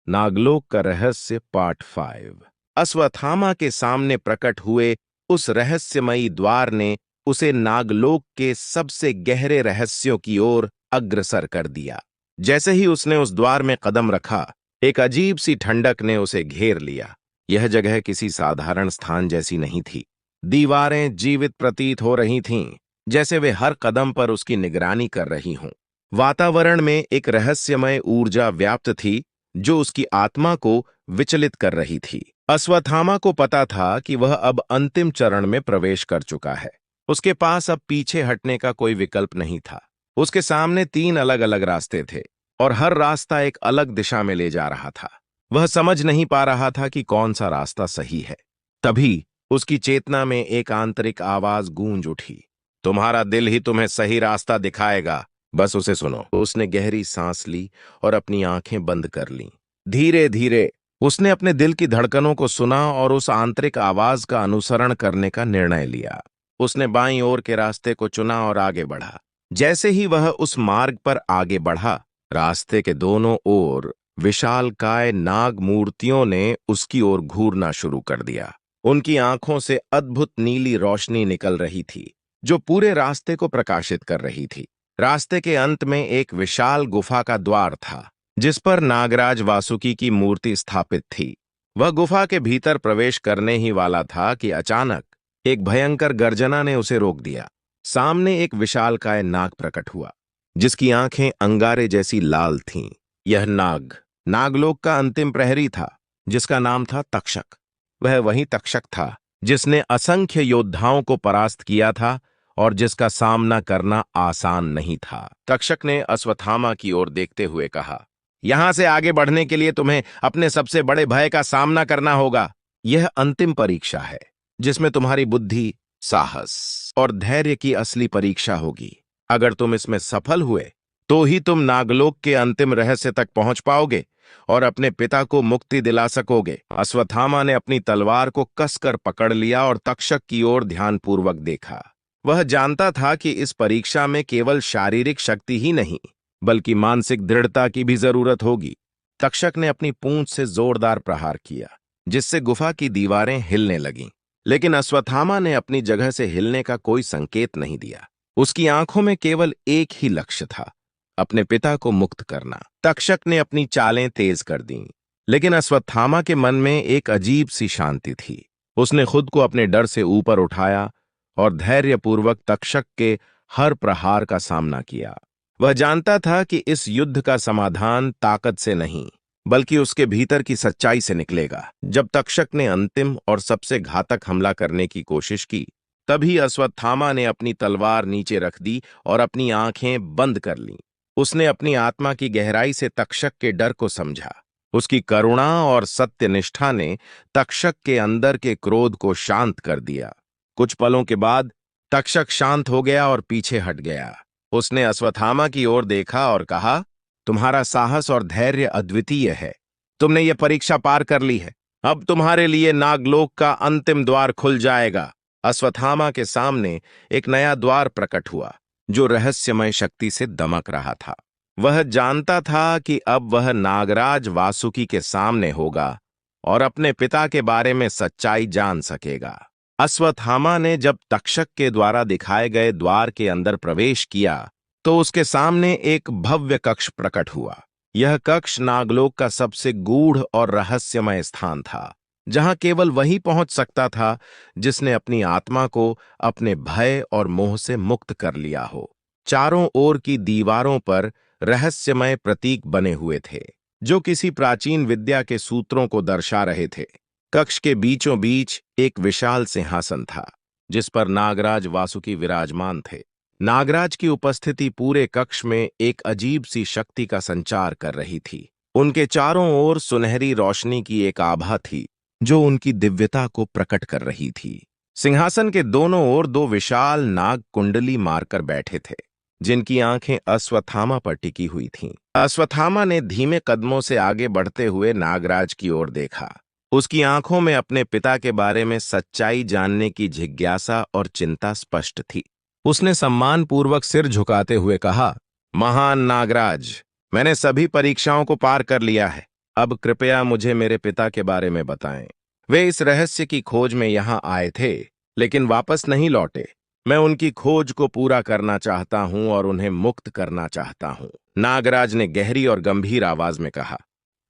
नागलोक का रहस्य पार्ट 5। अश्वत्थामा के सामने प्रकट हुए उस रहस्यमयी द्वार ने उसे नागलोक के सबसे गहरे रहस्यों की ओर अग्रसर कर दिया। जैसे ही उसने उस द्वार में कदम रखा, एक अजीब सी ठंडक ने उसे घेर लिया। यह जगह किसी साधारण स्थान जैसी नहीं थी। दीवारें जीवित प्रतीत हो रही थीं, जैसे वे हर कदम पर उसकी निगरानी कर रही हों। वातावरण में एक रहस्यमय ऊर्जा व्याप्त थी जो उसकी आत्मा को विचलित कर रही थी। अश्वत्थामा को पता था कि वह अब अंतिम चरण में प्रवेश कर चुका है। उसके पास अब पीछे हटने का कोई विकल्प नहीं था। उसके सामने 3 अलग-अलग रास्ते थे और हर रास्ता एक अलग दिशा में ले जा रहा था। वह समझ नहीं पा रहा था कि कौन सा रास्ता सही है। तभी उसकी चेतना में एक आंतरिक आवाज गूंज उठी, तुम्हारा दिल ही तुम्हें सही रास्ता दिखाएगा, बस उसे सुनो। उसने गहरी सांस ली और अपनी आंखें बंद कर लीं। धीरे धीरे उसने अपने दिल की धड़कनों को सुना और उस आंतरिक आवाज का अनुसरण करने का निर्णय लिया। उसने बाईं ओर के रास्ते को चुना और आगे बढ़ा। जैसे ही वह उस मार्ग पर आगे बढ़ा, रास्ते के दोनों ओर विशालकाय नाग मूर्तियों ने उसकी ओर घूरना शुरू कर दिया। उनकी आंखों से अद्भुत नीली रोशनी निकल रही थी, जो पूरे रास्ते को प्रकाशित कर रही थी। रास्ते के अंत में एक विशाल गुफा का द्वार था, जिस पर नागराज वासुकी की मूर्ति स्थापित थी। वह गुफा के भीतर प्रवेश करने ही वाला था कि अचानक एक भयंकर गर्जना ने उसे रोक दिया। सामने एक विशालकाय नाग प्रकट हुआ, जिसकी आंखें अंगारे जैसी लाल थीं। यह नाग नागलोक का अंतिम प्रहरी था, जिसका नाम था तक्षक। वह वही तक्षक था जिसने असंख्य योद्धाओं को परास्त किया था और जिसका सामना करना आसान नहीं था। तक्षक ने अश्वत्थामा की ओर देखते हुए कहा, यहां से आगे बढ़ने के लिए तुम्हें अपने सबसे बड़े भय का सामना करना होगा। यह अंतिम परीक्षा है, जिसमें तुम्हारी बुद्धि, साहस और धैर्य की असली परीक्षा होगी। अगर तुम इसमें सफल हुए, तो ही तुम नागलोक के अंतिम रहस्य तक पहुंच पाओगे और अपने पिता को मुक्ति दिला सकोगे। अश्वत्थामा ने अपनी तलवार को कसकर पकड़ लिया और तक्षक की ओर ध्यानपूर्वक देखा। वह जानता था कि इस परीक्षा में केवल शारीरिक शक्ति ही नहीं, बल्कि मानसिक दृढ़ता की भी जरूरत होगी। तक्षक ने अपनी पूंछ से जोरदार प्रहार किया, जिससे गुफा की दीवारें हिलने लगीं। लेकिन अश्वत्थामा ने अपनी जगह से हिलने का कोई संकेत नहीं दिया। उसकी आंखों में केवल एक ही लक्ष्य था, अपने पिता को मुक्त करना। तक्षक ने अपनी चालें तेज कर दीं, लेकिन अश्वत्थामा के मन में एक अजीब सी शांति थी। उसने खुद को अपने डर से ऊपर उठाया और धैर्यपूर्वक तक्षक के हर प्रहार का सामना किया। वह जानता था कि इस युद्ध का समाधान ताकत से नहीं, बल्कि उसके भीतर की सच्चाई से निकलेगा। जब तक्षक ने अंतिम और सबसे घातक हमला करने की कोशिश की, तभी अश्वत्थामा ने अपनी तलवार नीचे रख दी और अपनी आंखें बंद कर लीं। उसने अपनी आत्मा की गहराई से तक्षक के डर को समझा। उसकी करुणा और सत्यनिष्ठा ने तक्षक के अंदर के क्रोध को शांत कर दिया। कुछ पलों के बाद तक्षक शांत हो गया और पीछे हट गया। उसने अश्वत्थामा की ओर देखा और कहा, तुम्हारा साहस और धैर्य अद्वितीय है। तुमने ये परीक्षा पार कर ली है। अब तुम्हारे लिए नागलोक का अंतिम द्वार खुल जाएगा। अश्वत्थामा के सामने एक नया द्वार प्रकट हुआ, जो रहस्यमय शक्ति से दमक रहा था। वह जानता था कि अब वह नागराज वासुकी के सामने होगा और अपने पिता के बारे में सच्चाई जान सकेगा। अश्वत्थामा ने जब तक्षक के द्वारा दिखाए गए द्वार के अंदर प्रवेश किया, तो उसके सामने एक भव्य कक्ष प्रकट हुआ। यह कक्ष नागलोक का सबसे गूढ़ और रहस्यमय स्थान था, जहां केवल वही पहुंच सकता था जिसने अपनी आत्मा को अपने भय और मोह से मुक्त कर लिया हो। चारों ओर की दीवारों पर रहस्यमय प्रतीक बने हुए थे, जो किसी प्राचीन विद्या के सूत्रों को दर्शा रहे थे। कक्ष के बीचों बीच एक विशाल सिंहासन था, जिस पर नागराज वासुकी विराजमान थे। नागराज की उपस्थिति पूरे कक्ष में एक अजीब सी शक्ति का संचार कर रही थी। उनके चारों ओर सुनहरी रोशनी की एक आभा थी, जो उनकी दिव्यता को प्रकट कर रही थी। सिंहासन के दोनों ओर 2 विशाल नाग कुंडली मारकर बैठे थे, जिनकी आंखें अश्वत्थामा पर टिकी हुई थीं। अश्वत्थामा ने धीमे कदमों से आगे बढ़ते हुए नागराज की ओर देखा। उसकी आंखों में अपने पिता के बारे में सच्चाई जानने की जिज्ञासा और चिंता स्पष्ट थी। उसने सम्मानपूर्वक सिर झुकाते हुए कहा, महान नागराज, मैंने सभी परीक्षाओं को पार कर लिया है। अब कृपया मुझे मेरे पिता के बारे में बताएं। वे इस रहस्य की खोज में यहाँ आए थे, लेकिन वापस नहीं लौटे। मैं उनकी खोज को पूरा करना चाहता हूं और उन्हें मुक्त करना चाहता हूं। नागराज ने गहरी और गंभीर आवाज में कहा।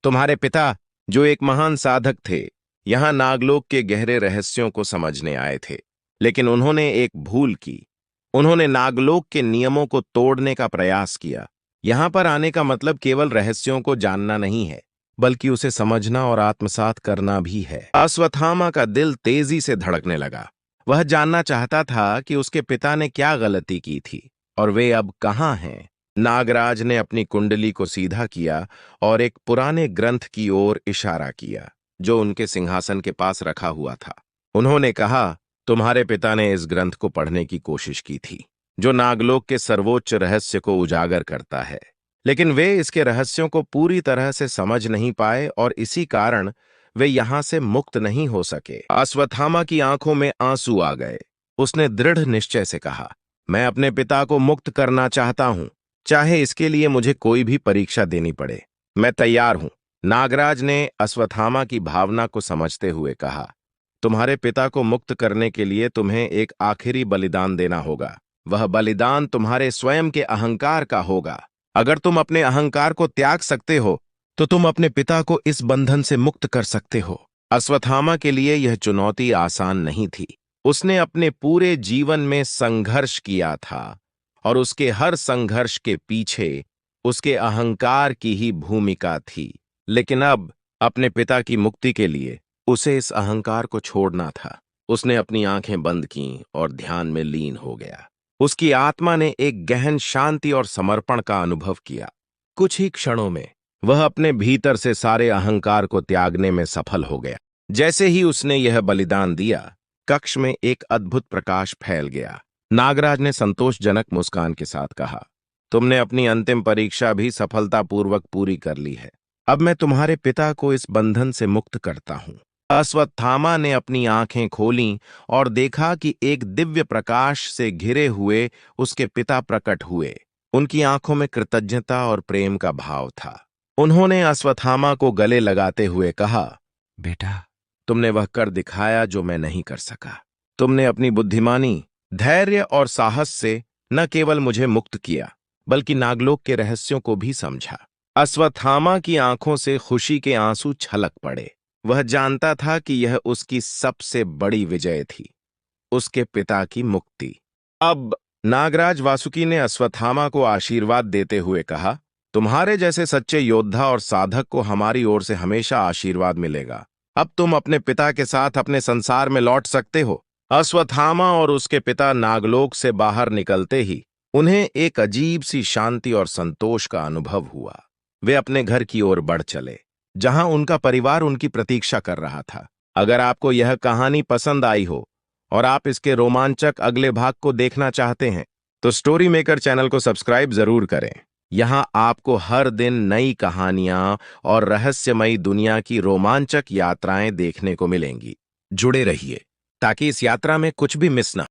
तुम्हारे पिता, जो एक महान साधक थे, यहाँ नागलोक के गहरे रहस्यों को समझने आए थे, लेकिन उन्होंने एक भूल की। उन्होंने नागलोक के नियमों को तोड़ने का प्रयास किया। यहाँ पर आने का मतलब केवल रहस्यों को जानना नहीं है, बल्कि उसे समझना और आत्मसात करना भी है। अश्वत्थामा का दिल तेजी से धड़कने लगा। वह जानना चाहता था कि उसके पिता ने क्या गलती की थी और वे अब कहाँ हैं। नागराज ने अपनी कुंडली को सीधा किया और एक पुराने ग्रंथ की ओर इशारा किया, जो उनके सिंहासन के पास रखा हुआ था। उन्होंने कहा, तुम्हारे पिता ने इस ग्रंथ को पढ़ने की कोशिश की थी, जो नागलोक के सर्वोच्च रहस्य को उजागर करता है, लेकिन वे इसके रहस्यों को पूरी तरह से समझ नहीं पाए और इसी कारण वे यहां से मुक्त नहीं हो सके। अश्वत्थामा की आंखों में आंसू आ गए। उसने दृढ़ निश्चय से कहा, मैं अपने पिता को मुक्त करना चाहता हूं, चाहे इसके लिए मुझे कोई भी परीक्षा देनी पड़े। मैं तैयार हूं। नागराज ने अश्वत्थामा की भावना को समझते हुए कहा, तुम्हारे पिता को मुक्त करने के लिए तुम्हें एक आखिरी बलिदान देना होगा। वह बलिदान तुम्हारे स्वयं के अहंकार का होगा। अगर तुम अपने अहंकार को त्याग सकते हो, तो तुम अपने पिता को इस बंधन से मुक्त कर सकते हो। अश्वत्थामा के लिए यह चुनौती आसान नहीं थी। उसने अपने पूरे जीवन में संघर्ष किया था और उसके हर संघर्ष के पीछे उसके अहंकार की ही भूमिका थी। लेकिन अब अपने पिता की मुक्ति के लिए उसे इस अहंकार को छोड़ना था। उसने अपनी आंखें बंद कीं और ध्यान में लीन हो गया। उसकी आत्मा ने एक गहन शांति और समर्पण का अनुभव किया। कुछ ही क्षणों में वह अपने भीतर से सारे अहंकार को त्यागने में सफल हो गया। जैसे ही उसने यह बलिदान दिया, कक्ष में एक अद्भुत प्रकाश फैल गया। नागराज ने संतोषजनक मुस्कान के साथ कहा, तुमने अपनी अंतिम परीक्षा भी सफलतापूर्वक पूरी कर ली है। अब मैं तुम्हारे पिता को इस बंधन से मुक्त करता हूं। अश्वत्थामा ने अपनी आंखें खोलीं और देखा कि एक दिव्य प्रकाश से घिरे हुए उसके पिता प्रकट हुए। उनकी आंखों में कृतज्ञता और प्रेम का भाव था। उन्होंने अश्वत्थामा को गले लगाते हुए कहा, बेटा, तुमने वह कर दिखाया जो मैं नहीं कर सका। तुमने अपनी बुद्धिमानी, धैर्य और साहस से न केवल मुझे मुक्त किया, बल्कि नागलोक के रहस्यों को भी समझा। अश्वत्थामा की आंखों से खुशी के आंसू छलक पड़े। वह जानता था कि यह उसकी सबसे बड़ी विजय थी, उसके पिता की मुक्ति। अब नागराज वासुकी ने अश्वत्थामा को आशीर्वाद देते हुए कहा, तुम्हारे जैसे सच्चे योद्धा और साधक को हमारी ओर से हमेशा आशीर्वाद मिलेगा। अब तुम अपने पिता के साथ अपने संसार में लौट सकते हो। अश्वत्थामा और उसके पिता नागलोक से बाहर निकलते ही उन्हें एक अजीब सी शांति और संतोष का अनुभव हुआ। वे अपने घर की ओर बढ़ चले, जहां उनका परिवार उनकी प्रतीक्षा कर रहा था। अगर आपको यह कहानी पसंद आई हो और आप इसके रोमांचक अगले भाग को देखना चाहते हैं, तो स्टोरी मेकर चैनल को सब्सक्राइब जरूर करें। यहां आपको हर दिन नई कहानियां और रहस्यमयी दुनिया की रोमांचक यात्राएं देखने को मिलेंगी। जुड़े रहिए ताकि इस यात्रा में कुछ भी मिस ना